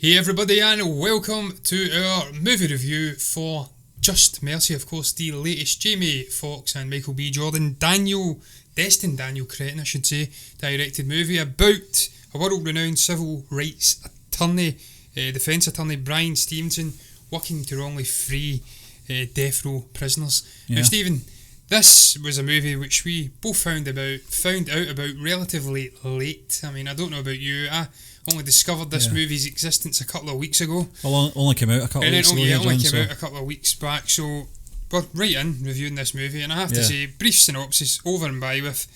Hey everybody, and welcome to our movie review for Just Mercy, of course, the latest Jamie Foxx and Michael B. Jordan, Daniel Cretton, I should say, directed movie about a world-renowned civil rights attorney, defence attorney Bryan Stevenson, working to wrongly free death row prisoners. Yeah. Now, Stephen, this was a movie which we both found out about relatively late. I mean, I don't know about you. I only discovered this movie's existence a couple of weeks ago. Well, only came out a couple of weeks ago. It only came out a couple of weeks back, so we're right in reviewing this movie, and I have to say, brief synopsis, over and by with.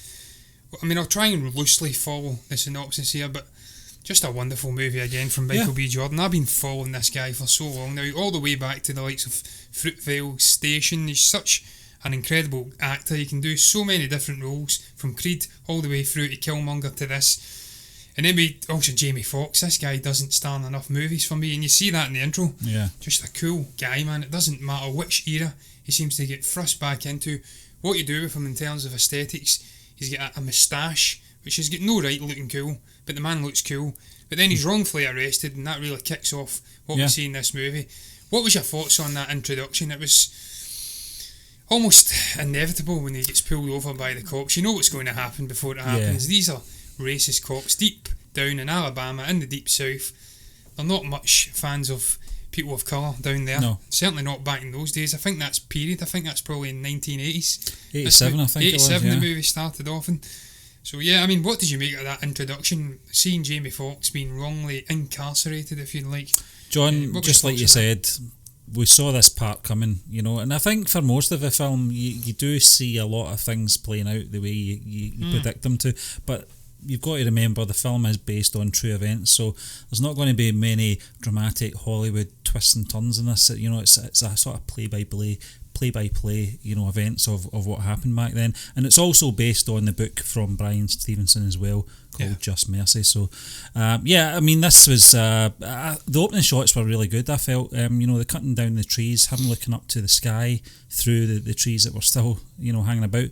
I mean, I'll try and loosely follow the synopsis here, but just a wonderful movie again from Michael B. Jordan. I've been following this guy for so long now, all the way back to the likes of Fruitvale Station. He's such an incredible actor. He can do so many different roles, from Creed all the way through to Killmonger to this. And then also Jamie Foxx. This guy doesn't star in enough movies for me, and you see that in the intro. Yeah. Just a cool guy, man. It doesn't matter which era he seems to get thrust back into. What you do with him in terms of aesthetics, he's got a moustache, which has got no right looking cool, but the man looks cool. But then he's wrongfully arrested, and that really kicks off what we see in this movie. What was your thoughts on that introduction? It was almost inevitable when he gets pulled over by the cops. You know what's going to happen before it happens. These are racist cops deep down in Alabama, in the deep south. They're not much fans of people of colour down there. No. Certainly not back in those days. I think that's period. I think that's probably in 1980s. 87, I think 87 it was, the movie started off in. So yeah, I mean, what did you make of that introduction? Seeing Jamie Foxx being wrongly incarcerated, if you'd like. John, just like you said, we saw this part coming, you know, and I think for most of the film, you do see a lot of things playing out the way you predict them to, but you've got to remember the film is based on true events, so there's not going to be many dramatic Hollywood twists and turns in this. You know, it's a sort of play-by-play, you know, events of what happened back then, and it's also based on the book from Bryan Stevenson as well, called Just Mercy. So I mean, this was the opening shots were really good. I felt you know, the cutting down the trees, him looking up to the sky through the trees that were still, you know, hanging about,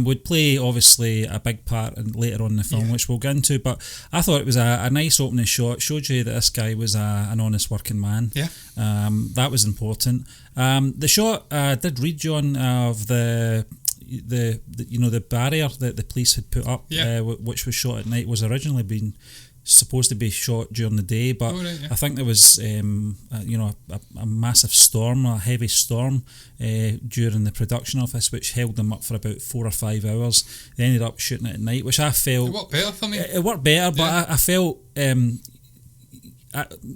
would play obviously a big part later on in the film, which we'll get into. But I thought it was a nice opening shot. Showed you that this guy was an honest working man. That was important. The shot did read, John, of the you know, the barrier that the police had put up, which was shot at night, was originally supposed to be shot during the day, but I think there was you know, a massive storm, a heavy storm during the production of this, which held them up for about 4 or 5 hours. They ended up shooting it at night, which I felt... It worked better for me. It worked better, but I felt...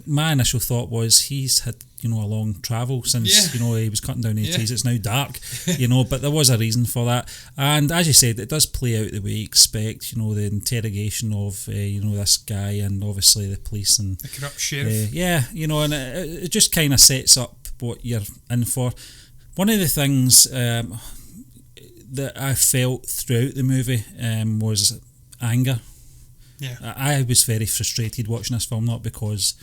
my initial thought was he's had, you know, a long travel since, you know, he was cutting down the trees. It's now dark, you know, but there was a reason for that. And as you said, it does play out the way you expect, you know, the interrogation of, you know, this guy and obviously the police and... the corrupt sheriff. You know, and it just kind of sets up what you're in for. One of the things that I felt throughout the movie was anger. I was very frustrated watching this film, not because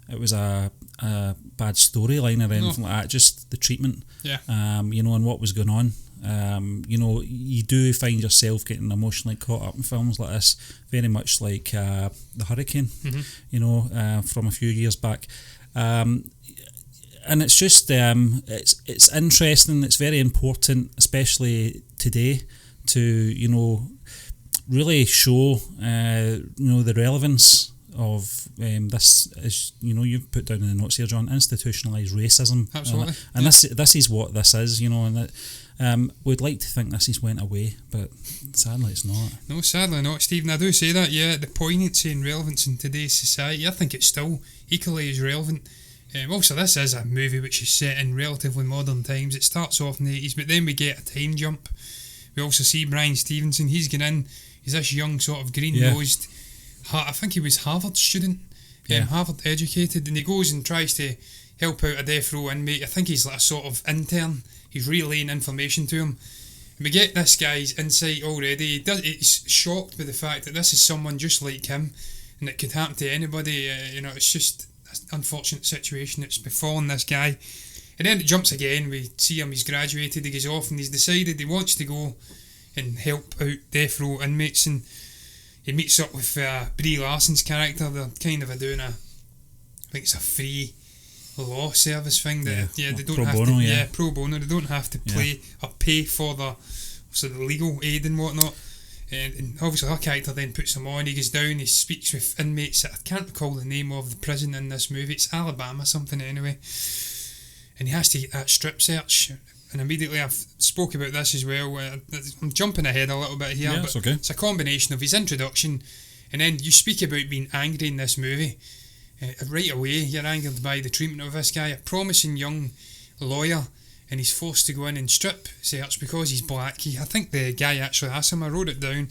it was a bad storyline or anything like that, just the treatment, you know, and what was going on. You know, you do find yourself getting emotionally caught up in films like this, very much like The Hurricane, you know, from a few years back. And it's just, it's interesting, it's very important, especially today, to, you know, really show you know, the relevance of this, is, you know, you've put down in the notes here, John, institutionalised racism. Absolutely. And this is what this is, you know, and that we'd like to think this has went away, but sadly it's not. No, sadly not, Stephen. I do say that, the poignancy and relevance in today's society, I think it's still equally as relevant. Also, this is a movie which is set in relatively modern times. It starts off in the 80s, but then we get a time jump. We also see Bryan Stevenson. He's gone in. He's this young sort of green-nosed, I think he was Harvard student, Harvard educated, and he goes and tries to help out a death row inmate. I think he's like a sort of intern. He's relaying information to him. And we get this guy's insight already. He's shocked by the fact that this is someone just like him, and it could happen to anybody. You know, it's just an unfortunate situation that's befallen this guy. And then it jumps again. We see him, he's graduated, he goes off, and he's decided he wants to go and help out death row inmates, and he meets up with Brie Larson's character. They're kind of doing a think it's a free law service thing that they don't pro have bono, to pro bono. They don't have to play or pay for the legal aid and whatnot. And obviously her character then puts him on. He goes down, he speaks with inmates. I can't recall the name of the prison in this movie. It's Alabama something anyway. And he has to get that strip search. And immediately I've spoke about this as well. I'm jumping ahead a little bit here, but it's okay. It's a combination of his introduction, and then you speak about being angry in this movie. Right away, you're angered by the treatment of this guy, a promising young lawyer, and he's forced to go in and strip search because he's black. I think the guy actually asked him, I wrote it down,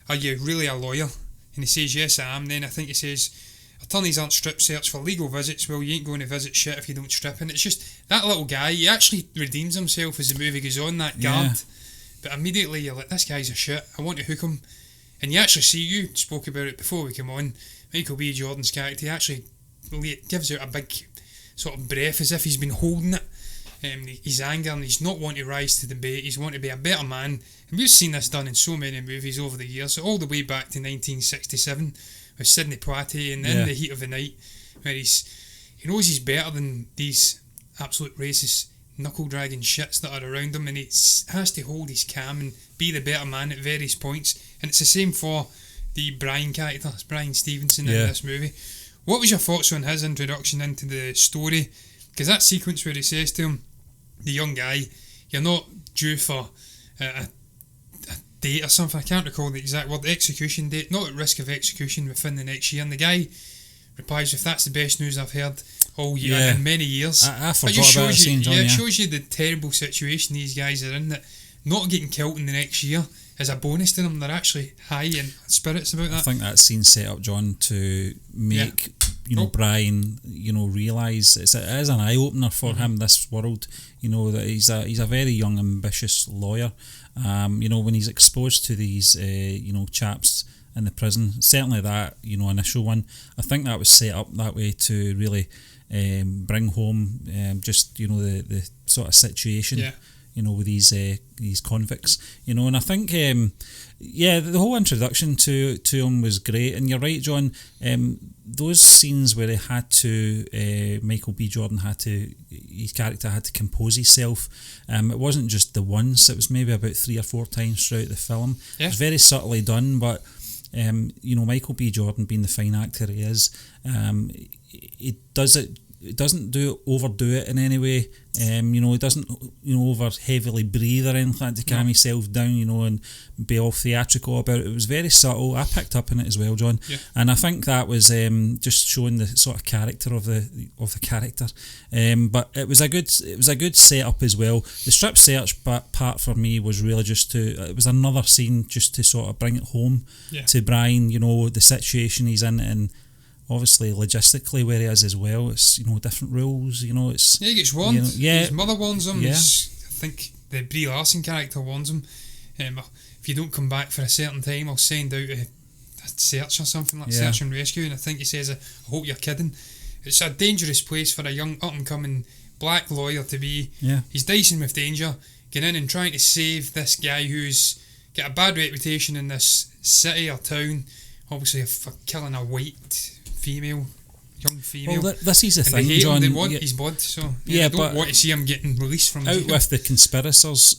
are you really a lawyer? And he says, yes I am. Then I think he says, attorneys aren't strip search for legal visits. Well, you ain't going to visit shit if you don't strip. And it's just, that little guy, he actually redeems himself as the movie goes on, that guard. But immediately you're like, this guy's a shit, I want to hook him. And you actually see, you spoke about it before we came on, Michael B. Jordan's character, he actually gives out a big sort of breath as if he's been holding it. His anger, and he's not wanting to rise to the bait, he's wanting to be a better man. And we've seen this done in so many movies over the years, all the way back to 1967 with Sidney Poitier and In the Heat of the Night, where he knows he's better than these absolute racist knuckle-dragging shits that are around him, and he has to hold his calm and be the better man at various points. And it's the same for the Brian character, it's Brian Stevenson in this movie. What was your thoughts on his introduction into the story? Because that sequence where he says to him, the young guy, you're not due for a date or something, I can't recall the exact word, execution date, not at risk of execution within the next year. And the guy replies, if that's the best news I've heard all year in many years. I forgot about that scene, John. It shows you the terrible situation these guys are in, that not getting killed in the next year is a bonus to them. They're actually high in spirits about that. I think that scene set up John to make Brian realise it is an eye opener for him, this world, that he's a very young ambitious lawyer. When he's exposed to these chaps in the prison, certainly that initial one, I think that was set up that way to really bring home just the sort of situation with these convicts, and I think the whole introduction to him was great. And you're right, John, those scenes where he had to Michael B. Jordan his character had to compose himself, it wasn't just the once, it was maybe about 3 or 4 times throughout the film. It was very subtly done, but Michael B. Jordan, being the fine actor he is, he does it. It doesn't overdo it in any way. He doesn't over heavily breathe or anything like that to calm himself down, and be all theatrical about it. It was very subtle. I picked up on it as well, John, and I think that was just showing the sort of character of the character. But it was a good setup as well. The strip search part for me was really it was another scene just to sort of bring it home to Brian. The situation he's in, and obviously logistically where he is as well. It's different rules. It's he gets warned. His mother warns him. I think the Brie Larson character warns him. If you don't come back for a certain time, I'll send out a search or something like search and rescue. And I think he says, "I hope you're kidding." It's a dangerous place for a young up and coming black lawyer to be. He's dicing with danger, getting in and trying to save this guy who's got a bad reputation in this city or town, obviously for killing a white young female. Well, this is the thing, they hate John. him, they want his blood, so they don't want to see him getting released from jail. Out with the conspirators,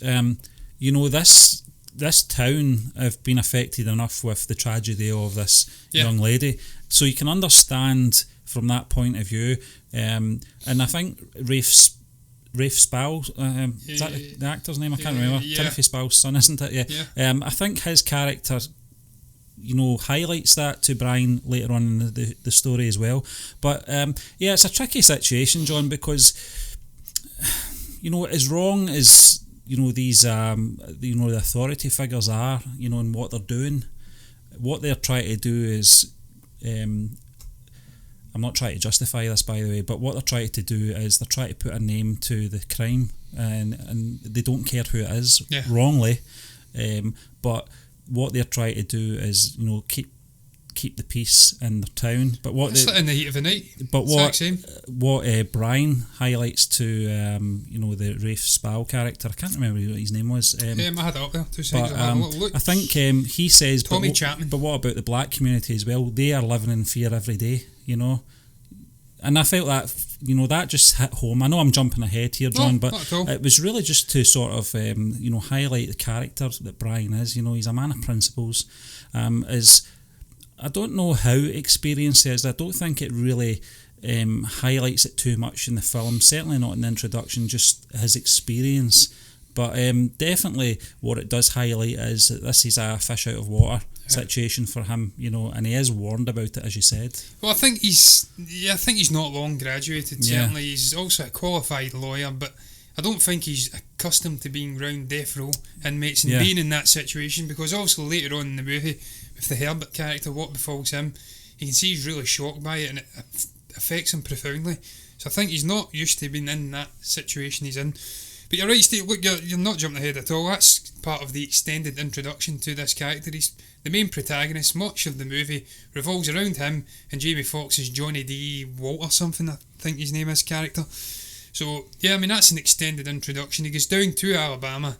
this town have been affected enough with the tragedy of this young lady, so you can understand from that point of view. And I think Rafe Spall, is that the actor's name? I can't remember. Timothy Spall's son, isn't it? I think his character highlights that to Brian later on in the story as well. But it's a tricky situation, John, because as wrong as these the authority figures are, and what they're doing, what they're trying to do is I'm not trying to justify this, by the way, but what they're trying to do is they're trying to put a name to the crime, and they don't care who it is, wrongly, but what they're trying to do is, keep the peace in their town. But what in the heat of the night. But what Brian highlights to the Rafe Spall character, I can't remember what his name was. I had it up there. 2 seconds. Look. I think he says Tommy Chapman. But what about the black community as well? They are living in fear every day. and I felt that, you know, that just hit home. I know I'm jumping ahead here, John, but not at all. it was really just to sort of, you know, highlight the character that Brian is. You know, he's a man of principles. I don't know how experienced he is. I don't think it really highlights it too much in the film. Certainly not in the introduction, just his experience. But definitely what it does highlight is that this is a fish out of water situation for him, you know, and he is warned about it, as you said. Well, I think he's not long graduated. Certainly, he's also a qualified lawyer, but I don't think he's accustomed to being round death row inmates and being in that situation, because also later on in the movie, with the Herbert character, what befalls him, you can see he's really shocked by it, and it affects him profoundly. So I think he's not used to being in that situation he's in. But you're right, Steve. Look, you're not jumping ahead at all. That's part of the extended introduction to this character. He's the main protagonist. Much of the movie revolves around him and Jamie Foxx's Johnny D. Walt or something, I think his name is, character. So, yeah, I mean, that's an extended introduction. He goes down to Alabama,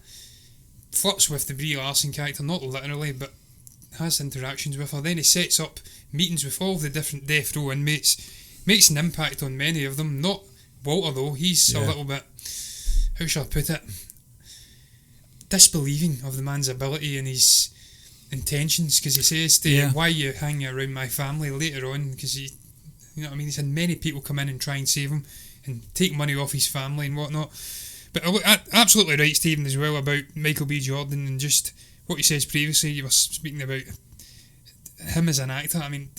flirts with the Brie Larson character, not literally, but has interactions with her. Then he sets up meetings with all the different death row inmates, makes an impact on many of them. Not Walter, though. He's a little bit, how shall I put it, disbelieving of the man's ability and his intentions, because he says to why you hang around my family later on, because he, you know what I mean, he's had many people come in and try and save him and take money off his family and whatnot. But absolutely right, Stephen, as well, about Michael B. Jordan and just what he says previously. You were speaking about him as an actor. I mean,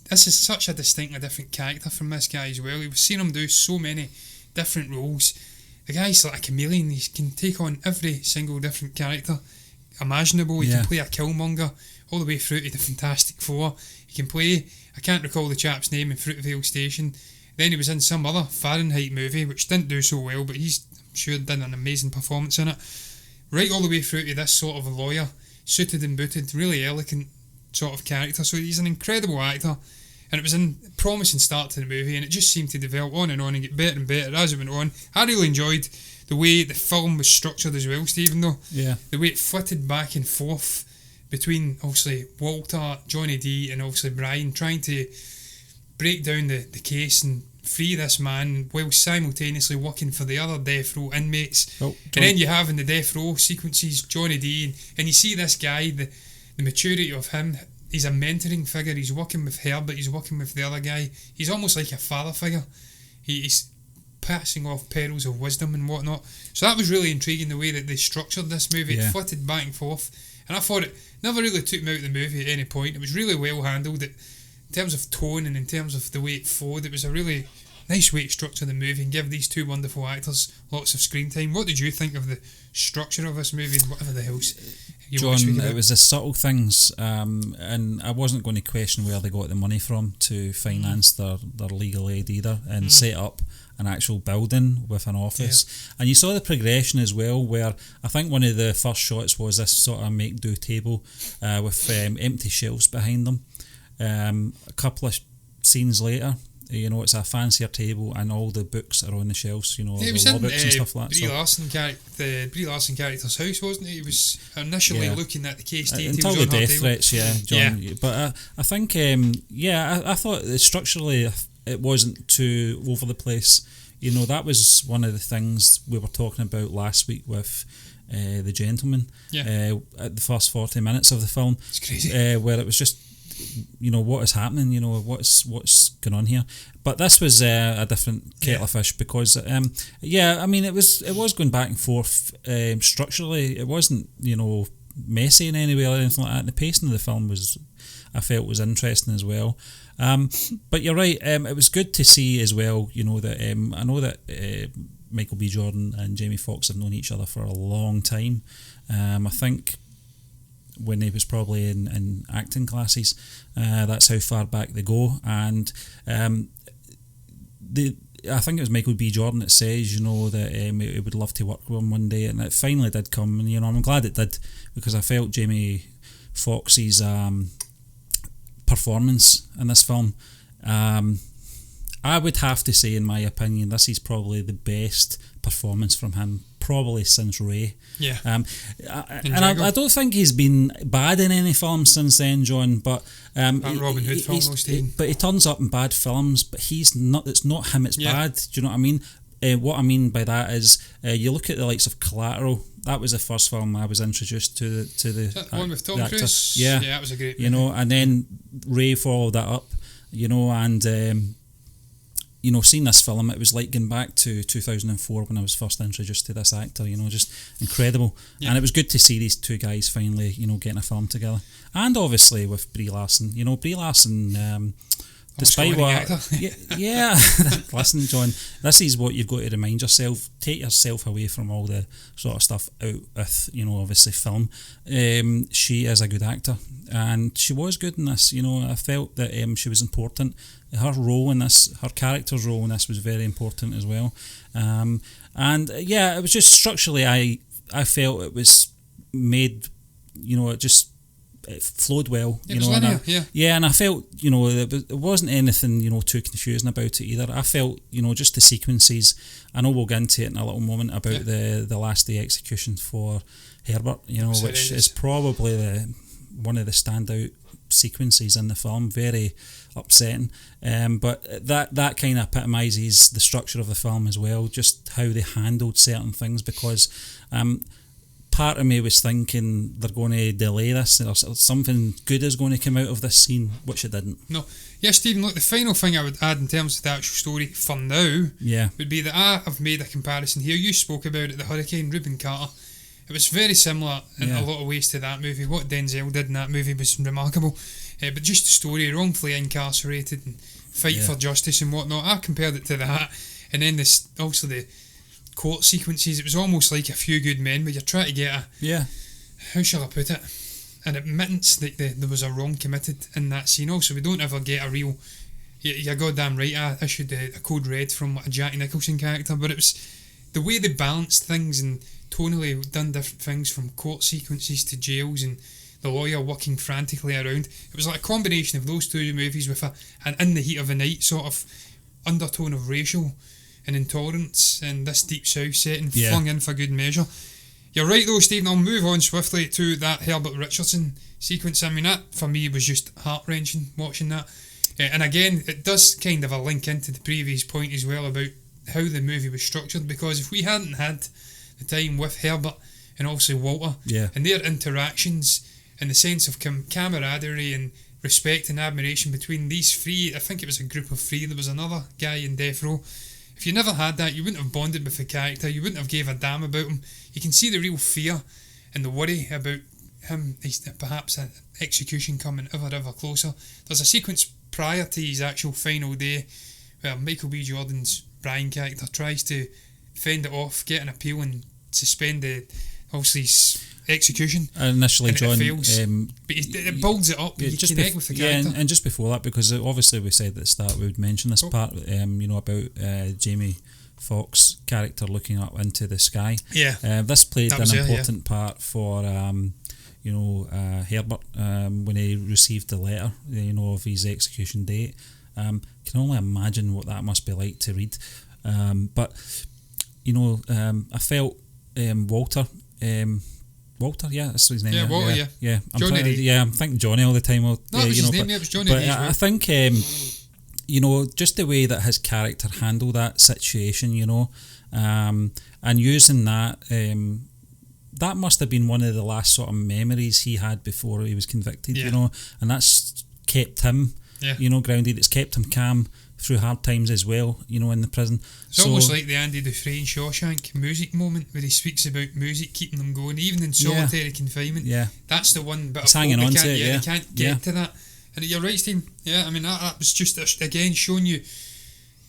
this is such a distinctly different character from this guy as well. We've seen him do so many different roles. The guy's like a chameleon. He can take on every single different character imaginable. He can play a Killmonger all the way through to the Fantastic Four. He can play, I can't recall the chap's name, in Fruitvale Station. Then he was in some other Fahrenheit movie which didn't do so well, but he's, I'm sure, done an amazing performance in it. Right all the way through to this sort of a lawyer, suited and booted, really elegant sort of character. So he's an incredible actor, and it was a promising start to the movie, and it just seemed to develop on and get better and better as it went on. I really enjoyed the way the film was structured as well, Stephen, though. Yeah. The way it flitted back and forth between, obviously, Walter, Johnny D, and obviously Brian, trying to break down the case and free this man while simultaneously working for the other death row inmates. And then you have in the death row sequences Johnny D, and you see this guy, the maturity of him. He's a mentoring figure. He's working with Herbert, he's working with the other guy. He's almost like a father figure. He's passing off pearls of wisdom and whatnot. So that was really intriguing, the way that they structured this movie. It flitted back and forth, and I thought it never really took me out of the movie at any point. It was really well handled. In terms of tone and in terms of the way it flowed, it was a really nice way to structure the movie and give these two wonderful actors lots of screen time. What did you think of the structure of this movie and whatever the else you John, want to speak about? It was the subtle things, and I wasn't going to question where they got the money from to finance their legal aid either, and set up an actual building with an office. And you saw the progression as well, where I think one of the first shots was this sort of make-do table with empty shelves behind them. A couple of scenes later, you know, it's a fancier table and all the books are on the shelves, you know, the law books and stuff like that. The Brie Larson character's house, wasn't it? He was initially looking at the case until the death threats, John. But I think, I thought that structurally it wasn't too over the place. You know, that was one of the things we were talking about last week with The Gentleman. At the first 40 minutes of the film. It's crazy. Where it was just, you know, what is happening, you know, what's going on here. But this was a different kettle of fish, because I mean, it was going back and forth structurally. It wasn't, you know, messy in any way or anything like that. The pacing of the film I felt was interesting as well. But you're right, it was good to see as well, you know, that I know that Michael B. Jordan and Jamie Foxx have known each other for a long time. I think when he was probably in acting classes, that's how far back they go. And I think it was Michael B. Jordan that says, you know, that he would love to work with him one day, and it finally did come. And, you know, I'm glad it did, because I felt Jamie Foxx's performance in this film, I would have to say, in my opinion, this is probably the best performance from him probably since Ray. Yeah. And I don't think he's been bad in any film since then, John. But that Robin Hood film, but he turns up in bad films. But he's not. It's not him. It's bad. Do you know what I mean? What I mean by that is, you look at the likes of Collateral. That was the first film I was introduced to the one with Tom Cruise. Yeah, that was a great movie. You know, and then Ray followed that up. You know, and you know, seeing this film, it was like going back to 2004 when I was first introduced to this actor. You know, just incredible. Yeah. And it was good to see these two guys finally, you know, getting a film together. And obviously with Brie Larson. You know, Brie Larson. Despite what, yeah. Listen, John, this is what you've got to remind yourself. Take yourself away from all the sort of stuff out with, you know, obviously film. She is a good actor, and she was good in this. You know, I felt that she was important. Her role in this, her character's role in this, was very important as well. And yeah, it was just structurally, I felt it was made. You know, it flowed well, you know, linear, and I felt, you know, it wasn't anything, you know, too confusing about it either. I felt, you know, just the sequences. I know we'll get into it in a little moment about the last day execution for Herbert, you know, which is probably one of the standout sequences in the film. Very upsetting, but that kind of epitomises the structure of the film as well, just how they handled certain things, because part of me was thinking they're going to delay this, or something good is going to come out of this scene, which it didn't. No. Yeah, Stephen, look, the final thing I would add in terms of the actual story for now would be that I have made a comparison here. You spoke about it, the Hurricane, Reuben Carter. It was very similar in a lot of ways to that movie. What Denzel did in that movie was remarkable. But just the story, wrongfully incarcerated and fight for justice and whatnot, I compared it to that. And then also the court sequences, it was almost like A Few Good Men, where you're trying to get how shall I put it, an admittance that there was a wrong committed in that scene. Also, we don't ever get a real, you're goddamn right, I issued a code red from a Jack Nicholson character, but it was the way they balanced things and tonally done different things, from court sequences to jails and the lawyer working frantically around. It was like a combination of those two movies with an in the heat of the night sort of undertone of racial and intolerance in this deep south setting, flung in for good measure. You're right though, Stephen. I'll move on swiftly to that Herbert Richardson sequence. I mean, that for me was just heart-wrenching watching that. And again, it does kind of a link into the previous point as well about how the movie was structured, because if we hadn't had the time with Herbert and also Walter and their interactions and the sense of camaraderie and respect and admiration between these three, I think it was a group of three, there was another guy in death row. If you never had that, you wouldn't have bonded with the character, you wouldn't have gave a damn about him. You can see the real fear and the worry about him, perhaps an execution coming ever closer. There's a sequence prior to his actual final day where Michael B. Jordan's Brian character tries to fend it off, get an appeal and suspend the execution. Initially, and John, but it builds it up. You connect with the character. And just before that, because obviously we said at the start we would mention this part, you know, about Jamie Foxx character looking up into the sky. This played an important part for you know, Herbert when he received the letter, you know, of his execution date. Can only imagine what that must be like to read. But you know, I felt Walter, that's his name. Yeah, Walter. Yeah. Johnny. I'm thinking Johnny all the time. No, that was his name. It was Johnny. But I think you know, just the way that his character handled that situation, you know, and using that, that must have been one of the last sort of memories he had before he was convicted, you know, and that's kept him, you know, grounded. It's kept him calm through hard times as well, you know, in the prison. It's almost like the Andy Dufresne Shawshank music moment where he speaks about music keeping them going, even in solitary confinement. That's the one bit of hanging on to it. They can't get to that. And you're right, Steve. I mean, that was just, again, showing you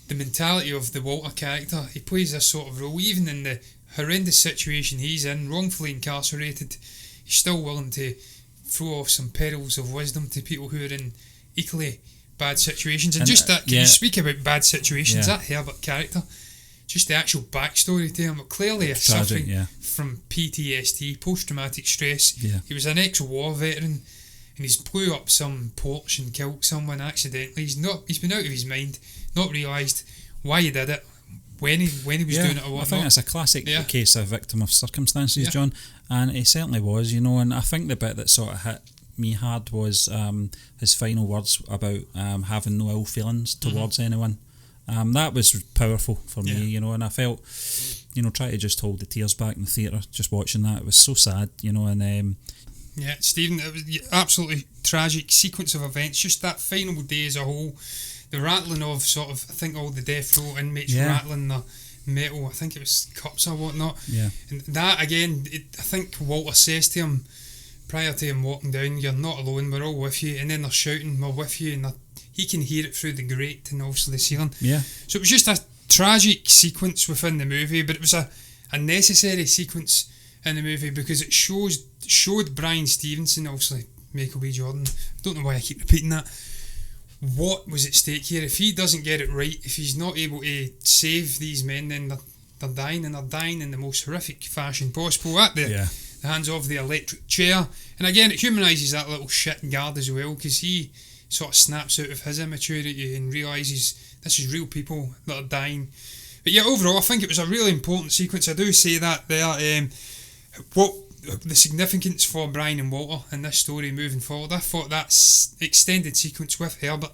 the mentality of the Walter character. He plays this sort of role, even in the horrendous situation he's in, wrongfully incarcerated. He's still willing to throw off some pearls of wisdom to people who are in equally bad situations. And just that, can you speak about bad situations? That Herbert character, just the actual backstory to him, clearly is suffering from PTSD, post-traumatic stress. He was an ex-war veteran, and he's blew up some porch and killed someone accidentally. He's been out of his mind, not realised why he did it, when he was doing it or whatnot. I think it's a classic case of victim of circumstances, John, and he certainly was, and I think the bit that sort of hit me hard was his final words about having no ill feelings towards anyone. That was powerful for me, and I felt, try to just hold the tears back in the theatre just watching that. It was so sad, and Stephen, it was absolutely tragic sequence of events. Just that final day as a whole, the rattling of sort of, I think, all the death row inmates rattling the metal, I think it was cups or whatnot. Yeah. And that again, I think Walter says to him prior to him walking down, "You're not alone, we're all with you." And then they're shouting, "We're with you," and he can hear it through the grate and obviously the ceiling. Yeah. So it was just a tragic sequence within the movie, but it was a necessary sequence in the movie because it showed Brian Stevenson, obviously Michael B. Jordan, I don't know why I keep repeating that, what was at stake here. If he doesn't get it right, if he's not able to save these men, then they're dying, and they're dying in the most horrific fashion possible at the hands of the electric chair. And again, it humanises that little shit guard as well, because he sort of snaps out of his immaturity and realises this is real people that are dying. But yeah, overall I think it was a really important sequence. I do say that there. What the significance for Brian and Walter in this story moving forward, I thought that extended sequence with Herbert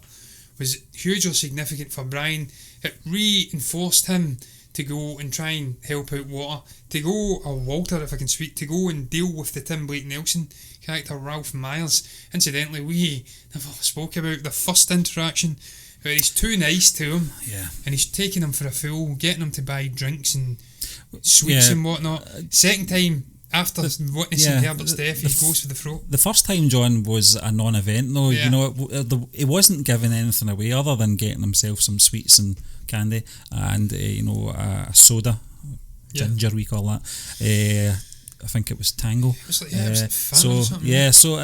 was hugely significant for Brian. It reinforced him to go and try and help out Walter, Walter if I can speak, to go and deal with the Tim Blake Nelson character, Ralph Myers. Incidentally, we never spoke about the first interaction where he's too nice to him, and he's taking him for a fool, getting him to buy drinks and sweets and whatnot. Second time, after witnessing Herbert's death, he goes for the throat. The first time, John, was a non-event though. He wasn't giving anything away other than getting himself some sweets and candy and a soda, ginger we call that. I think it was Tango. It was like, it was so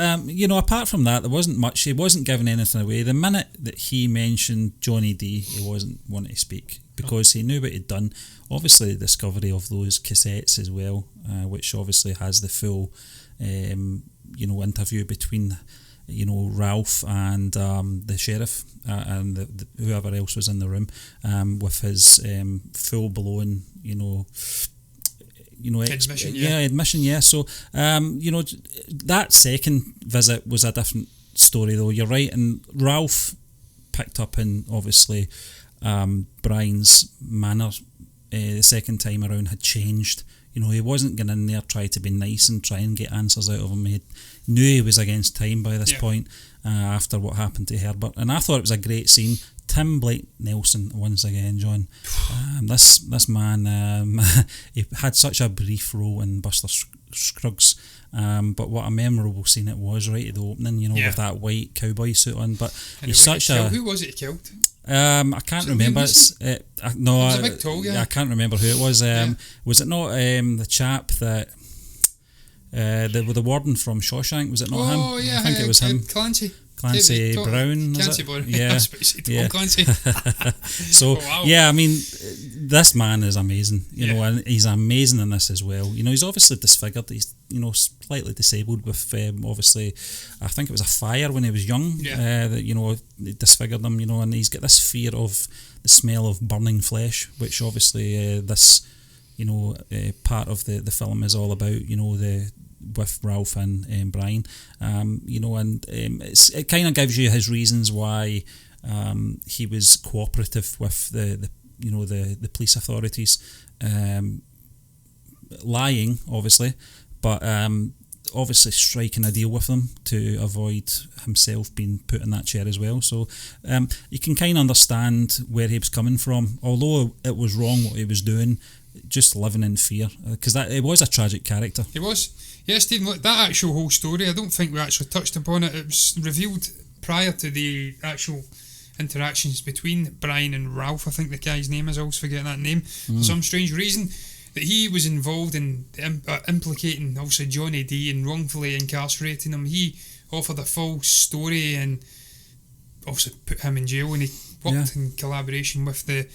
apart from that, there wasn't much. He wasn't giving anything away. The minute that he mentioned Johnny D, he wasn't wanting to speak because he knew what he'd done. Obviously, the discovery of those cassettes as well, which obviously has the full, interview between, Ralph and the sheriff and the whoever else was in the room, with his full blown, admission. So, that second visit was a different story, though. You're right, and Ralph picked up in obviously Brian's manner. The second time around had changed. He wasn't going in there try to be nice and try and get answers out of him. He knew he was against time by this point after what happened to Herbert, and I thought it was a great scene. Tim Blake Nelson once again, John. This man, he had such a brief role in Buster Scruggs, but what a memorable scene it was right at the opening. With that white cowboy suit on. But he's such a. Who was it he killed? I can't remember. It's it was a big tall guy. I can't remember who it was. Was it not the chap that the warden from Shawshank? Was it not him? Oh yeah, I think it was him. Clancy Brown, Clancy Brown. Yeah. Clancy. So I mean, this man is amazing, and he's amazing in this as well. He's obviously disfigured. He's slightly disabled with obviously, I think it was a fire when he was young. That it disfigured him. And he's got this fear of the smell of burning flesh, which obviously this part of the film is all about. With Ralph and Brian, it kind of gives you his reasons why he was cooperative with the police authorities, lying obviously, but obviously striking a deal with them to avoid himself being put in that chair as well. So you can kind of understand where he was coming from, although it was wrong what he was doing. Just living in fear, because it was a tragic character. He was. Yeah, Stephen, look, that actual whole story, I don't think we actually touched upon it. It was revealed prior to the actual interactions between Brian and Ralph. I think the guy's name is, I always forget that name, for some strange reason, that he was involved in implicating, obviously, Johnny D and wrongfully incarcerating him. He offered a false story and obviously put him in jail, and he worked in collaboration with the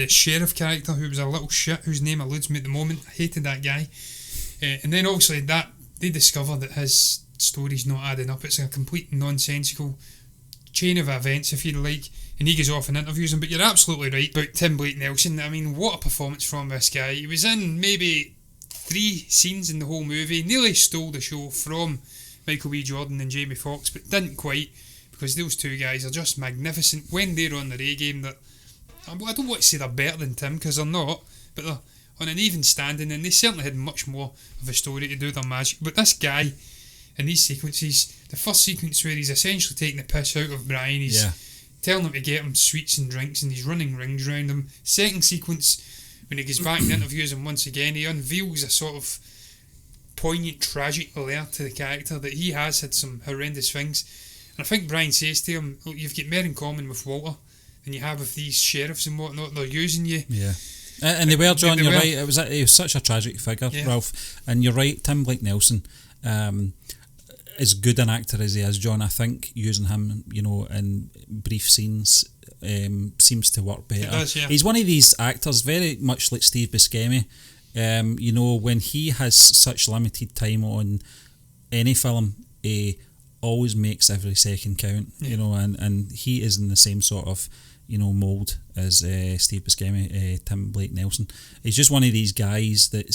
sheriff character, who was a little shit, whose name eludes me at the moment. I hated that guy. And then obviously they discover that his story's not adding up. It's a complete nonsensical chain of events, if you like, and he goes off and interviews him. But you're absolutely right about Tim Blake Nelson. I mean, what a performance from this guy. He was in maybe 3 scenes in the whole movie, nearly stole the show from Michael B. Jordan and Jamie Foxx, but didn't quite, because those two guys are just magnificent when they're on their A game. That I don't want to say they're better than Tim, because they're not, but they're on an even standing, and they certainly had much more of a story to do their magic. But this guy, in these sequences, the first sequence where he's essentially taking the piss out of Brian, he's telling him to get him sweets and drinks, and he's running rings around him. Second sequence, when he goes back and interviews him once again, he unveils a sort of poignant, tragic layer to the character, that he has had some horrendous things. And I think Brian says to him, look, you've got more in common with Walter than you have with these sheriffs and whatnot. They're using you. Yeah. And they were, John, you're right. It was such a tragic figure, Ralph. And you're right, Tim Blake Nelson, as good an actor as he is, John, I think using him, in brief scenes seems to work better. It does, yeah. He's one of these actors, very much like Steve Buscemi. When he has such limited time on any film, he always makes every second count. And he is in the same sort of mould as Steve Buscemi, Tim Blake Nelson. He's just one of these guys that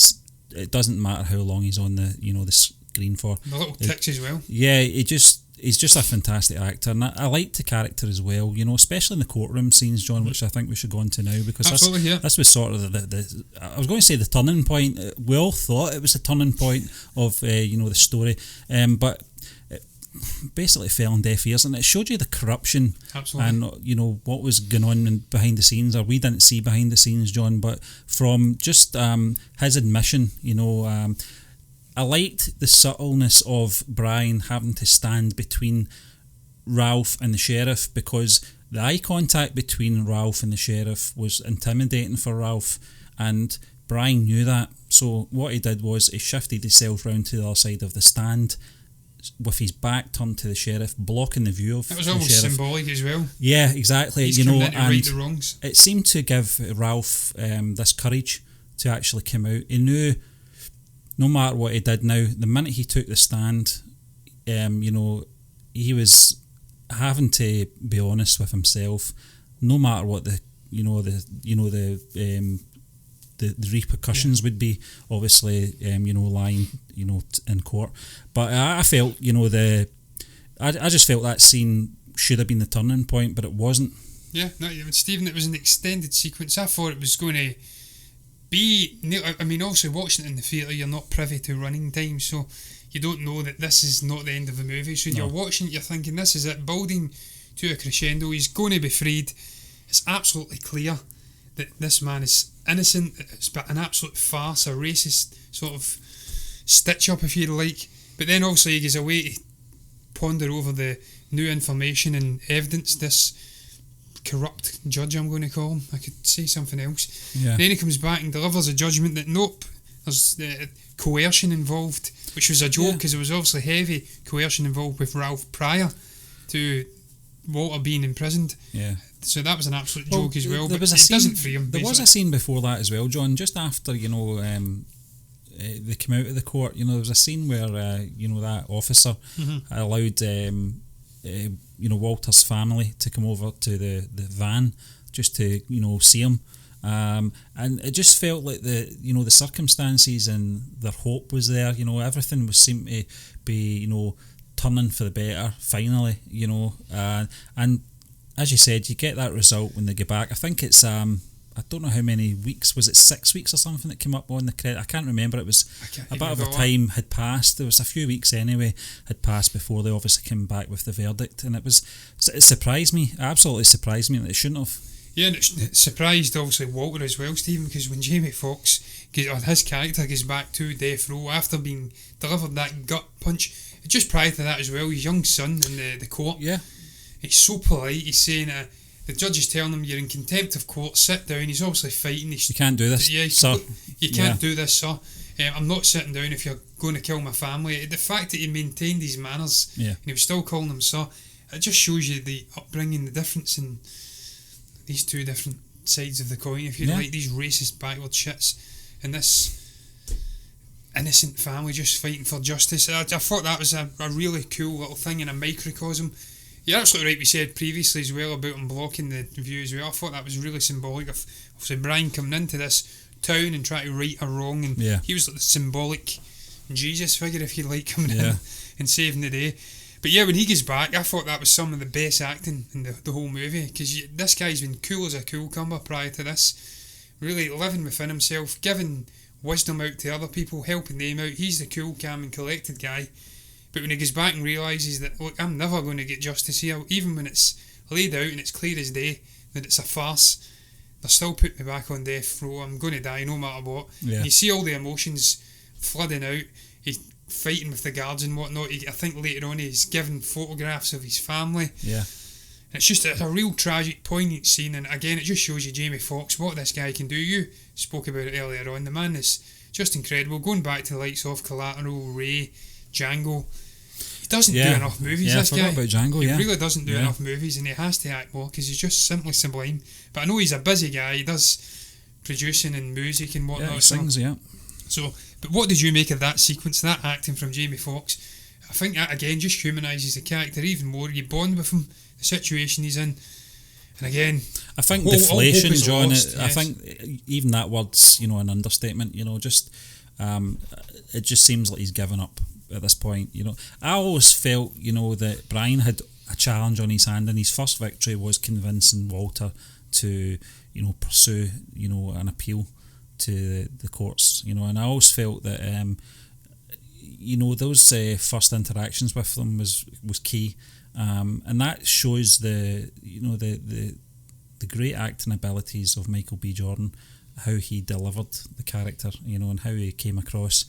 it doesn't matter how long he's on the screen for. The little ticks as well. Yeah, he's just a fantastic actor, and I like the character as well. Especially in the courtroom scenes, John, which I think we should go on to now, because this was sort of the I was going to say the turning point. We all thought it was the turning point of the story, but basically fell on deaf ears, and it showed you the corruption. Absolutely. And what was going on behind the scenes, or we didn't see behind the scenes, John, but from just his admission, I liked the subtleness of Brian having to stand between Ralph and the sheriff, because the eye contact between Ralph and the sheriff was intimidating for Ralph, and Brian knew that. So what he did was he shifted himself round to the other side of the stand with his back turned to the sheriff, blocking the view of the sheriff. It was almost symbolic as well. Yeah, exactly. He's coming in to right the wrongs. It seemed to give Ralph this courage to actually come out. He knew no matter what he did now, the minute he took the stand, he was having to be honest with himself, no matter what the repercussions would be, obviously, lying, in court. But I felt, I just felt that scene should have been the turning point, but it wasn't. Yeah, no, Stephen, it was an extended sequence. I thought it was going to be, I mean, obviously watching it in the theatre, you're not privy to running time, so you don't know that this is not the end of the movie. So when you're watching it, you're thinking, this is it, building to a crescendo, he's going to be freed. It's absolutely clear that this man is innocent. It's an absolute farce, a racist sort of stitch-up, if you like. But then also he goes away to ponder over the new information and evidence. This corrupt judge, I'm going to call him. I could say something else. Yeah. Then he comes back and delivers a judgment that nope, there's coercion involved, which was a joke, because there was obviously heavy coercion involved with Ralph prior to Walter being imprisoned. Yeah. So that was an absolute joke as well. There but was a it scene, doesn't free him. There was a scene before that as well, John. Just after they came out of the court, there was a scene where that officer allowed Walter's family to come over to the van just to see him, and it just felt like the circumstances and their hope was there. Everything was seemed to be turning for the better finally. And as you said, you get that result when they get back. I think it's I don't know how many weeks, was it 6 weeks or something that came up on the credit? I can't remember. It was a bit of a time had passed. There was a few weeks anyway had passed before they obviously came back with the verdict, and it surprised me, absolutely surprised me that it shouldn't have. Yeah, and it surprised obviously Walter as well, Stephen, because when Jamie Foxx, his character goes back to death row after being delivered that gut punch, just prior to that as well, his young son in the court. Yeah. He's so polite. He's saying, the judge is telling him, you're in contempt of court, sit down. He's obviously fighting. You can't do this, sir. You can't do this, sir. I'm not sitting down if you're going to kill my family. The fact that he maintained his manners, and he was still calling him sir, it just shows you the upbringing, the difference in these two different sides of the coin, if you like, these racist backward shits, and this innocent family just fighting for justice. I thought that was a really cool little thing in a microcosm. You're absolutely right. We said previously as well about him blocking the view as well. I thought that was really symbolic of obviously Brian coming into this town and trying to right a wrong, and he was like the symbolic Jesus figure, if you like, coming in and saving the day. But yeah, when he gets back, I thought that was some of the best acting in the whole movie, because this guy's been cool as a cucumber prior to this, really living within himself, giving wisdom out to other people, helping them out. He's the cool, calm and collected guy. But when he goes back and realises that, look, I'm never going to get justice here, even when it's laid out and it's clear as day that it's a farce, they're still putting me back on death row, I'm going to die no matter what. And you see all the emotions flooding out, he's fighting with the guards and whatnot. I think later on he's given photographs of his family. And it's just a real tragic, poignant scene, and again it just shows you Jamie Foxx, what this guy can do. You spoke about it earlier on, the man is just incredible. Going back to the likes of Collateral, Ray, Django, he doesn't do enough movies, this guy. About Django, he really doesn't do enough movies, and he has to act more because he's just simply sublime. But I know he's a busy guy, he does producing and music and whatnot. He sings, So, but what did you make of that sequence, that acting from Jamie Foxx? I think that again just humanises the character even more. You bond with him, the situation he's in, and again, I think deflation, John. I think even that word's an understatement. Just it just seems like he's given up at this point. I always felt that Brian had a challenge on his hand, and his first victory was convincing Walter to pursue an appeal to the courts. And I always felt that those first interactions with them was key, and that shows the great acting abilities of Michael B. Jordan, how he delivered the character, and how he came across,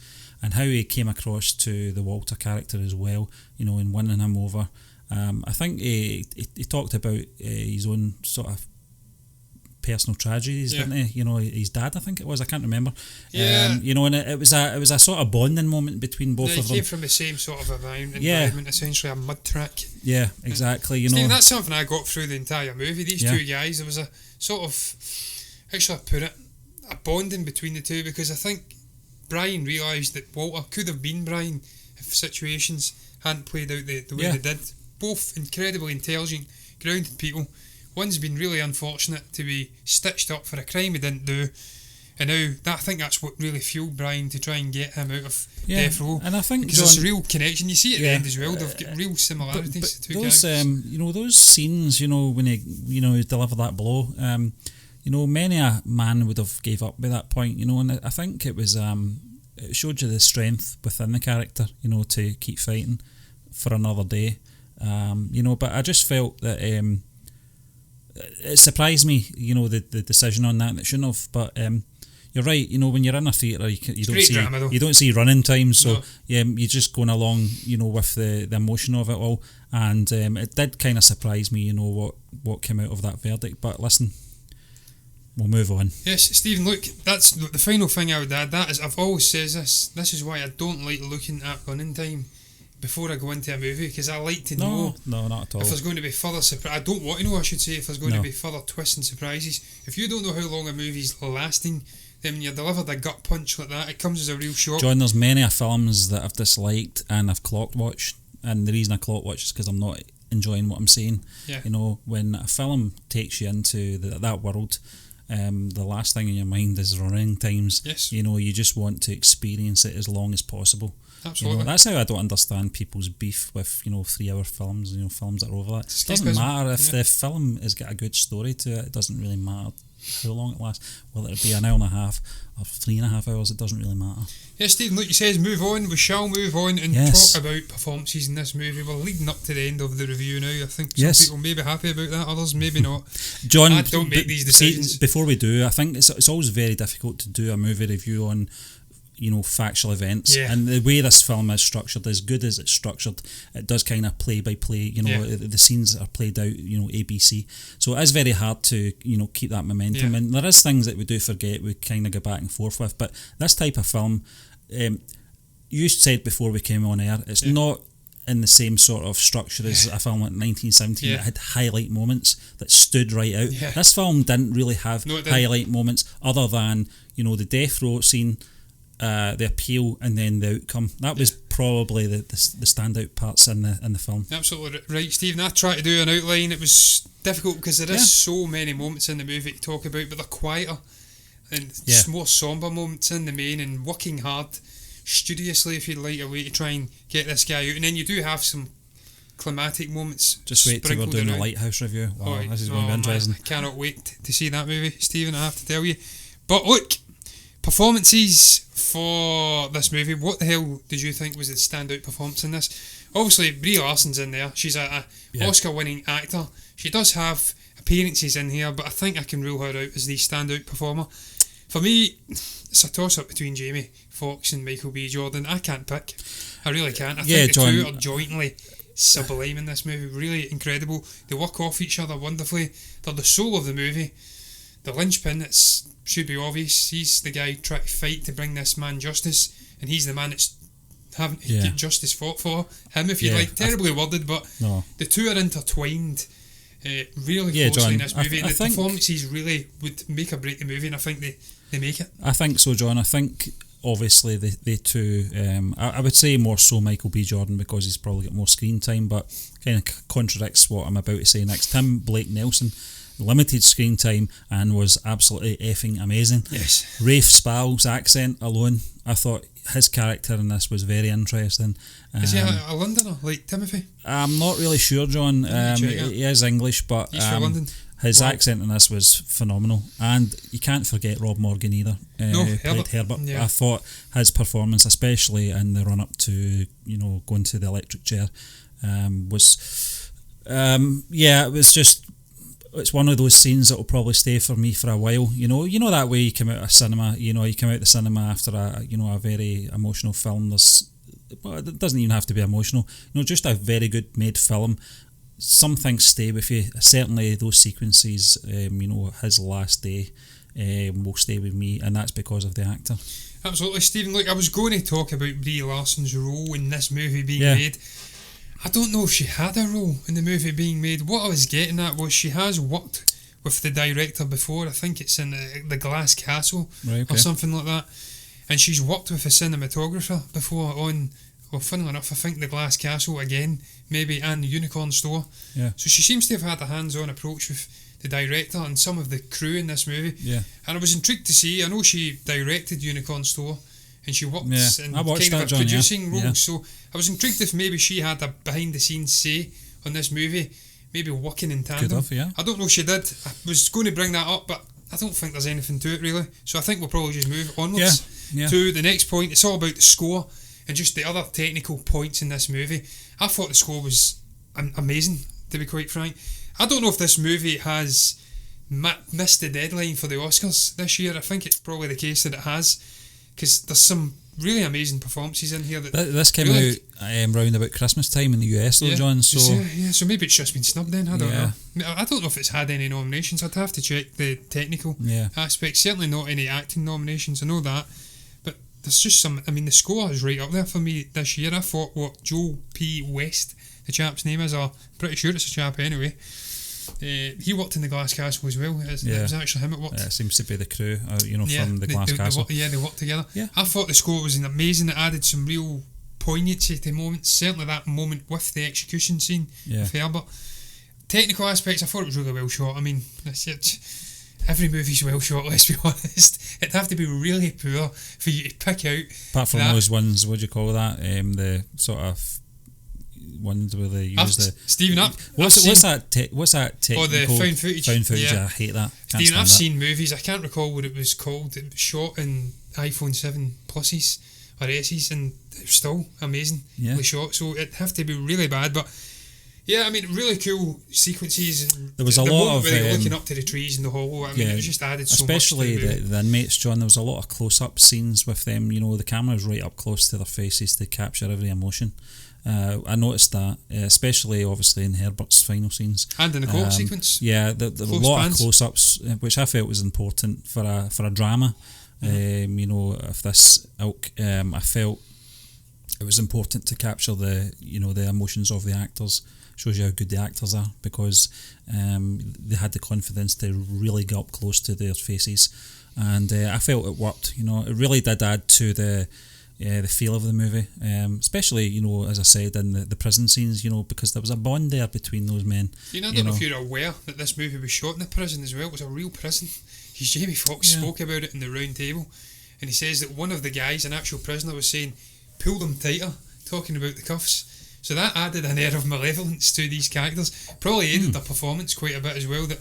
to the Walter character as well, in winning him over. I think he talked about his own sort of personal tragedies, didn't he? His dad, I think it was, I can't remember. And it was a sort of bonding moment between both of them. They came from the same sort of environment, essentially a mud track. Yeah, exactly. Steve, that's something I got through the entire movie. These two guys, there was a sort of, how shall I put it, a bonding between the two, because I think Brian realised that Walter could have been Brian if situations hadn't played out the way they did. Both incredibly intelligent, grounded people. One's been really unfortunate to be stitched up for a crime he didn't do, and now I think that's what really fueled Brian to try and get him out of death row. And I think because there's a real connection. You see it at the end as well. They've got real similarities to two those, characters. Those scenes, when he delivered that blow, many a man would have gave up by that point. And I think it was it showed you the strength within the character, to keep fighting for another day. But I just felt that. It surprised me, the decision on that. It shouldn't have, but you're right. When you're in a theatre, you don't see running time, so you're just going along, with the emotion of it all. And it did kind of surprise me, what came out of that verdict. But listen, we'll move on. Yes, Stephen. Look, that's the final thing I would add. That is, I've always said this. This is why I don't like looking at running time before I go into a movie, because I like to know not at all. if there's going to be further I don't want to know, I should say, if there's going to be further twists and surprises. If you don't know how long a movie's lasting, then when you're delivered a gut punch like that, it comes as a real shock. John, there's many films that I've disliked and I've clock watched, and the reason I clock watch is because I'm not enjoying what I'm seeing. When a film takes you into that world, the last thing in your mind is running times. You just want to experience it as long as possible. Absolutely. That's how I don't understand people's beef with 3-hour films. Films that are over that. It doesn't matter if the film has got a good story to it. It doesn't really matter how long it lasts. Whether it be an hour and a half or 3.5 hours, it doesn't really matter. Yes, Stephen, look, he says move on. We shall move on and talk about performances in this movie. We're leading up to the end of the review now. I think some people may be happy about that, others maybe not. John, I don't make these decisions. See, before we do, I think it's always very difficult to do a movie review on factual events, and the way this film is structured, as good as it's structured, it does kind of play by play. The scenes are played out, ABC. So it is very hard to keep that momentum. And there is things that we do forget, we kind of go back and forth with. But this type of film, you said before we came on air, it's not in the same sort of structure as a film like 1917 that had highlight moments that stood right out. This film didn't really have highlight moments other than the death row scene the appeal, and then the outcome. That was probably the standout parts in the film. Absolutely right, Stephen. I tried to do an outline. It was difficult because there is so many moments in the movie to talk about, but they're quieter and more somber moments in the main, and working hard, studiously, if you like, a way to try and get this guy out. And then you do have some climatic moments. Just wait till we're doing a Lighthouse review. Wow, this is going to be interesting. Man, I cannot wait to see that movie, Stephen, I have to tell you. But look, performances for this movie. What the hell did you think was the standout performance in this? Obviously, Brie Larson's in there. She's a Oscar-winning actor. She does have appearances in here, but I think I can rule her out as the standout performer. For me, it's a toss-up between Jamie Foxx and Michael B. Jordan. I can't pick. I really can't. I think the two are jointly sublime in this movie. Really incredible. They work off each other wonderfully. They're the soul of the movie. The linchpin, it should be obvious. He's the guy trying to fight to bring this man justice, and he's the man that's having to get justice fought for him, if you like. Terribly worded, but the two are intertwined really closely John, in this movie. And the performances really would make or break the movie, and I think they make it. I think so, John. I think obviously they two, I would say more so Michael B. Jordan, because he's probably got more screen time, but kind of contradicts what I'm about to say next. Tim Blake Nelson, limited screen time and was absolutely effing amazing. Yes. Rafe Spall's accent alone, I thought his character in this was very interesting. Is he a Londoner like Timothy? I'm not really sure, John. He is English, but he's from London. His accent in this was phenomenal, and you can't forget Rob Morgan either. Played Herbert. Yeah. I thought his performance, especially in the run up to going to the electric chair, was it was just. It's one of those scenes that will probably stay for me for a while. You know that way you come out of cinema. You come out of the cinema after a very emotional film. It doesn't even have to be emotional. Just a very good made film. Some things stay with you. Certainly those sequences. His last day will stay with me, and that's because of the actor. Absolutely, Stephen. Look, I was going to talk about Brie Larson's role in this movie being made. I don't know if she had a role in the movie being made. What I was getting at was she has worked with the director before. I think it's in the Glass Castle or something like that. And she's worked with a cinematographer before on, well, funnily enough, I think the Glass Castle again, maybe, and the Unicorn Store. Yeah. So she seems to have had a hands-on approach with the director and some of the crew in this movie. Yeah. And I was intrigued to see, I know she directed Unicorn Store, and she worked in kind of a producing role. So I was intrigued if maybe she had a behind the scenes say on this movie, maybe working in tandem. I don't know if she did. I was going to bring that up, but I don't think there's anything to it really. So I think we'll probably just move onwards to the next point. It's all about the score and just the other technical points in this movie. I thought the score was amazing, to be quite frank. I don't know if this movie has missed the deadline for the Oscars this year. I think it's probably the case that it has, because there's some really amazing performances in here. This came out round about Christmas time in the US, though, John. So so maybe it's just been snubbed then. I don't know. I don't know if it's had any nominations. I'd have to check the technical aspects. Certainly not any acting nominations. I know that, but there's just some. I mean, the score is right up there for me this year. I thought what Joe P. West, the chap's name is, I'm pretty sure it's a chap anyway. He worked in the Glass Castle as well. It was actually him that worked. It seems to be the crew, from the Glass Castle. They worked together. I thought the score was amazing. It added some real poignancy to moments. Certainly that moment with the execution scene with Herbert. Technical aspects, I thought it was really well shot. I mean, every movie's well shot, let's be honest. It'd have to be really poor for you to pick out. Apart from those ones, what do you call that? The sort of ones where they use Stephen, what's that technical? Oh, the found footage. I hate that. Stephen, I've seen movies, I can't recall what it was called. It was shot in iPhone 7 Pluses or S's, and it was still amazingly shot. So it'd have to be really bad, but I mean, really cool sequences. There was a lot of looking up to the trees in the hollow. I mean, it just added so much. Especially the inmates, John. There was a lot of close-up scenes with them. The camera was right up close to their faces to capture every emotion. I noticed that, especially obviously in Herbert's final scenes and in the court sequence. Yeah, there were a lot of close-ups, which I felt was important for a drama. Of this ilk, I felt it was important to capture the emotions of the actors. Shows you how good the actors are, because they had the confidence to really get up close to their faces and I felt it worked. It really did add to the feel of the movie, especially as I said in the prison scenes. Because there was a bond there between those men. I don't know if you're aware that this movie was shot in a prison as well. It was a real prison. Jamie Foxx spoke about it in the round table, and he says that one of the guys, an actual prisoner, was saying, "Pull them tighter," talking about the cuffs. So that added an air of malevolence to these characters. Probably aided their performance quite a bit as well, that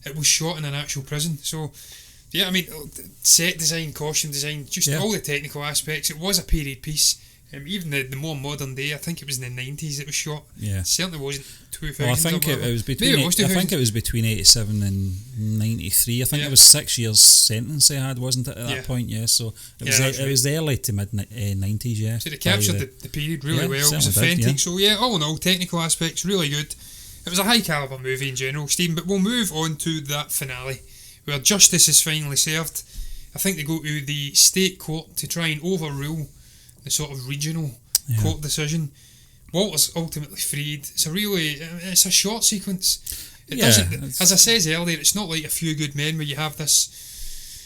it was shot in an actual prison. So, yeah, I mean, set design, costume design, just all the technical aspects. It was a period piece. Even the more modern day, I think it was in the 90s it was shot. Yeah. It certainly wasn't 2000s. Well, I think it was between. I think it was between 87 and 93. I think it was 6 years sentence they had, wasn't it, at that point? Yeah. So it was the early to mid 90s. Yeah. So they captured the period really well. It was authentic. Did. So all in all, technical aspects really good. It was a high caliber movie in general, Stephen. But we'll move on to that finale, where justice is finally served. I think they go to the state court to try and overrule the sort of regional court decision. Walter's ultimately freed. It's a short sequence. It doesn't, as I said earlier, it's not like A Few Good Men where you have this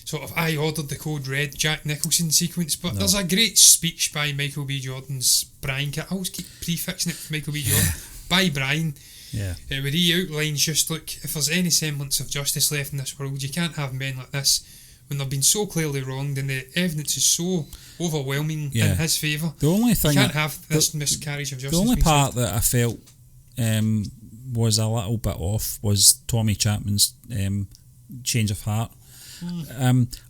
sort of "I ordered the code red" Jack Nicholson sequence, but there's a great speech by Michael B. Jordan's Brian. I always keep prefixing it Michael B. Jordan by Brian. Yeah. Where he outlines just, look, if there's any semblance of justice left in this world, you can't have men like this when they've been so clearly wronged and the evidence is so overwhelming in his favour. The only thing you can't have this miscarriage of justice. The only part that I felt was a little bit off was Tommy Chapman's change of heart.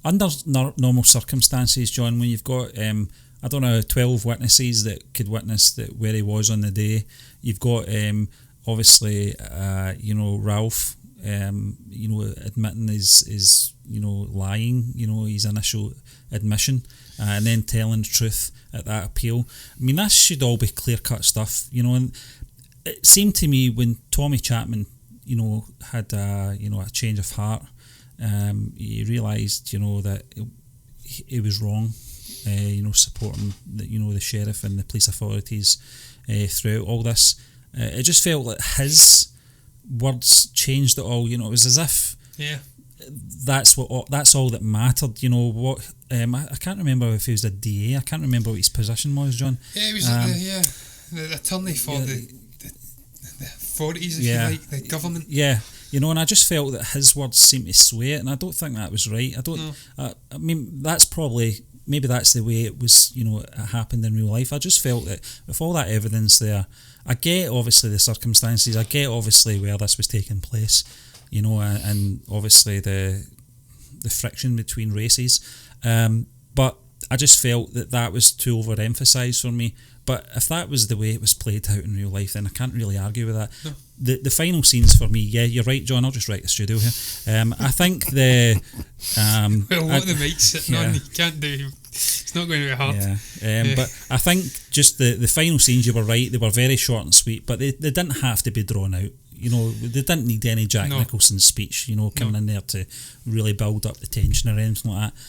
Under normal circumstances, John, when you've got 12 witnesses that could witness where he was on the day, you've got obviously Ralph admitting his lying, his initial admission, and then telling the truth at that appeal. I mean, that should all be clear-cut stuff, and it seemed to me when Tommy Chapman, had a change of heart, he realised, that he was wrong, supporting the sheriff and the police authorities throughout all this. It just felt like his words changed it all. It was as if that's all that mattered. I can't remember if he was a DA. I can't remember what his position was, John. Yeah, he was the attorney for the authorities, if you like, the government. Yeah, and I just felt that his words seemed to sway it, and I don't think that was right. I mean, that's probably, maybe that's the way it was, it happened in real life. I just felt that with all that evidence there, I get obviously the circumstances, I get obviously where this was taking place, and obviously the friction between races, but I just felt that was too overemphasised for me. But if that was the way it was played out in real life, then I can't really argue with that. No. The final scenes for me, you're right, John, I'll just wreck the studio here. I think the... what the mic's sitting on, you can't do... It's not going to be hard. But I think just the final scenes, you were right, they were very short and sweet, but they didn't have to be drawn out. They didn't need any Jack Nicholson speech, coming in there to really build up the tension or anything like that.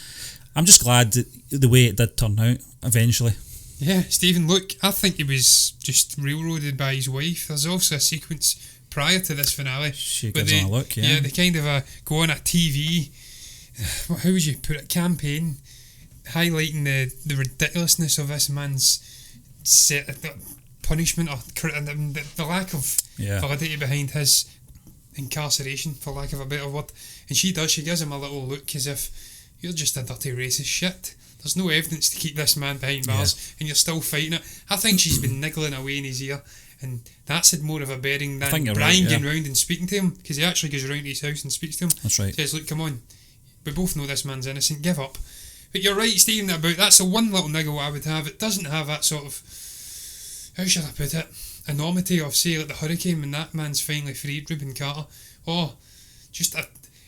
I'm just glad that the way it did turn out eventually. Yeah, Stephen, look, I think he was just railroaded by his wife. There's also a sequence prior to this finale. She gives him a look, Yeah, they kind of go on a TV, how would you put it, campaign, highlighting the ridiculousness of this man's punishment, or the lack of validity behind his incarceration, for lack of a better word. And she gives him a little look as if, you're just a dirty racist shit. There's no evidence to keep this man behind bars, and you're still fighting it. I think she's been niggling away in his ear, and that's had more of a bearing than Brian going round and speaking to him, because he actually goes around to his house and speaks to him. That's right. Says, look, come on, we both know this man's innocent, give up. But you're right, Stephen, that's the one little niggle I would have. It doesn't have that sort of, how should I put it, enormity of, say, like the hurricane when that man's finally freed, Reuben Carter.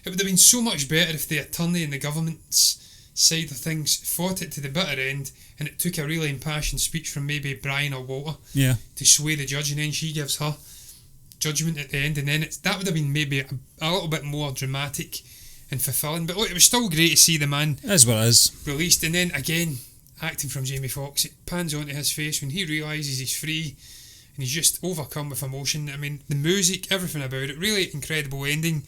It would have been so much better if the attorney and the government's side of things fought it to the bitter end, and it took a really impassioned speech from maybe Brian or Walter to sway the judge, and then she gives her judgment at the end, and then that would have been maybe a little bit more dramatic and fulfilling. But look, it was still great to see the man released, and then again, acting from Jamie Foxx, it pans onto his face when he realises he's free and he's just overcome with emotion. I mean, the music, everything about it, really incredible ending.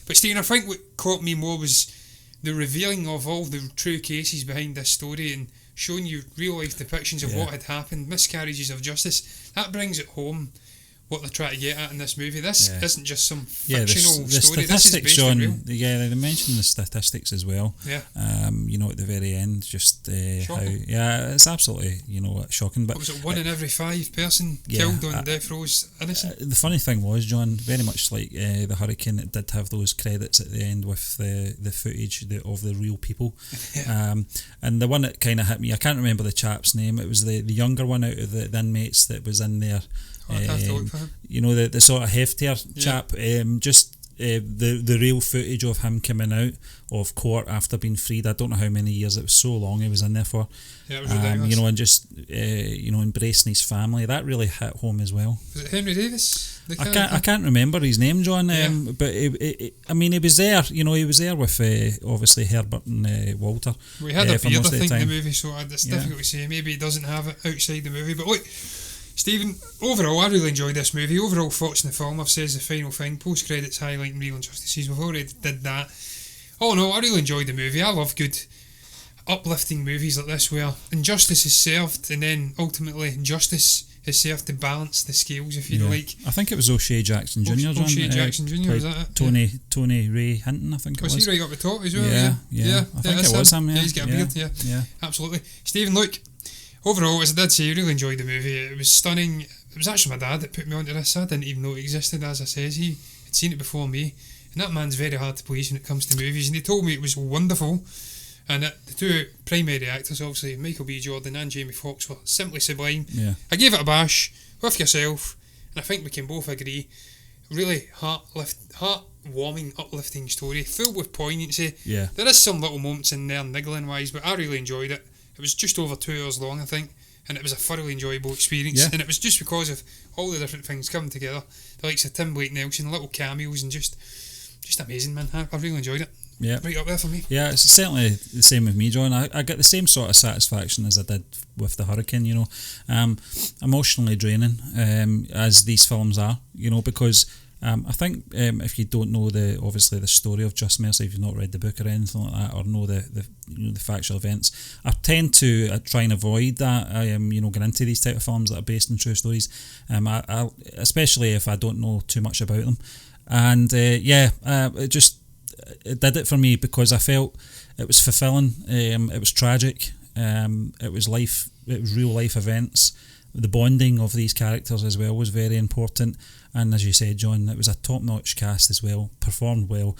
But Stephen, I think what caught me more was the revealing of all the true cases behind this story and showing you real life depictions of what had happened, miscarriages of justice, that brings it home what they're trying to get at in this movie. This isn't just some fictional the story. This is based John, on real. Yeah, they mentioned the statistics as well. Yeah. You know, at the very end, just how it's absolutely, you know, shocking. But what was it, 1 in every 5 person killed on death row's innocent? The funny thing was, John, very much like the Hurricane, it did have those credits at the end with the footage of the real people. And the one that kind of hit me, I can't remember the chap's name. It was the younger one out of the inmates that was in there. I'd have to look for him. You know, the sort of heftier chap, the real footage of him coming out of court after being freed. I don't know how many years, it was so long he was in there for. Yeah, it was ridiculous. You know, and just you know, embracing his family, that really hit home as well. Was it Henry Davis? I can't remember his name, John, but I mean, he was there. You know, he was there with obviously Herbert and Walter. We had a beard, I think, in the movie, so it's Yeah. difficult to say. Maybe he doesn't have it outside the movie. But look, Stephen, overall, I really enjoyed this movie. Overall thoughts on the film, I've said the final thing. Post credits highlighting real injustices. We've already did that. Oh no, I really enjoyed the movie. I love good, uplifting movies like this where injustice is served, and then ultimately justice is served to balance the scales, if you like. I think it was O'Shea Jackson Jr. John. O'Shea Jackson Jr. Was that it? Tony Ray Hinton, I think it was. Was he right up the top as well? Yeah. I think it was him. Yeah, he's got a beard. Yeah, absolutely. Stephen, look. Overall, as I did say, I really enjoyed the movie. It was stunning. It was actually my dad that put me onto this. I didn't even know it existed, as I says. He had seen it before me. And that man's very hard to please when it comes to movies. And he told me it was wonderful. And that the two primary actors, obviously, Michael B. Jordan and Jamie Foxx, were simply sublime. Yeah. I gave it a bash with yourself. And I think we can both agree. Really heartwarming, uplifting story. Filled with poignancy. Yeah. There is some little moments in there, niggling-wise, but I really enjoyed it. It was just over 2 hours long, I think, and it was a thoroughly enjoyable experience. Yeah. And it was just because of all the different things coming together, the likes of Tim Blake Nelson, little cameos, and just amazing, man. I really enjoyed it. Yeah. Right up there for me. Yeah, it's certainly the same with me, John. I get the same sort of satisfaction as I did with the Hurricane, you know. Emotionally draining, as these films are, you know, because I think if you don't know obviously the story of Just Mercy, if you've not read the book or anything like that, or know the factual events, I tend to try and avoid that. You know, get into these type of films that are based on true stories. I especially if I don't know too much about them. And it did it for me because I felt it was fulfilling. It was tragic. It was real life events. The bonding of these characters as well was very important, and as you said, John, it was a top-notch cast as well, performed well,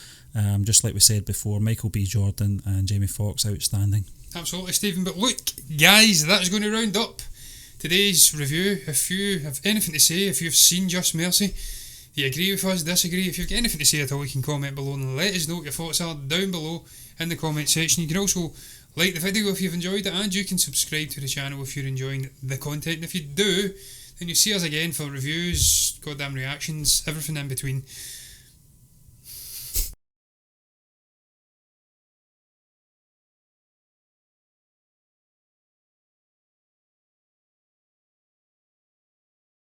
just like we said before. Michael B. Jordan and Jamie Foxx, outstanding. Absolutely, Stephen. But look, guys, that is going to round up today's review. If you have anything to say, if you've seen Just Mercy, do you agree with us, disagree? If you've got anything to say at all, you can comment below and let us know what your thoughts are down below in the comment section. You can also like the video if you've enjoyed it, and you can subscribe to the channel if you're enjoying the content. And if you do, then you see us again for reviews, goddamn reactions, everything in between.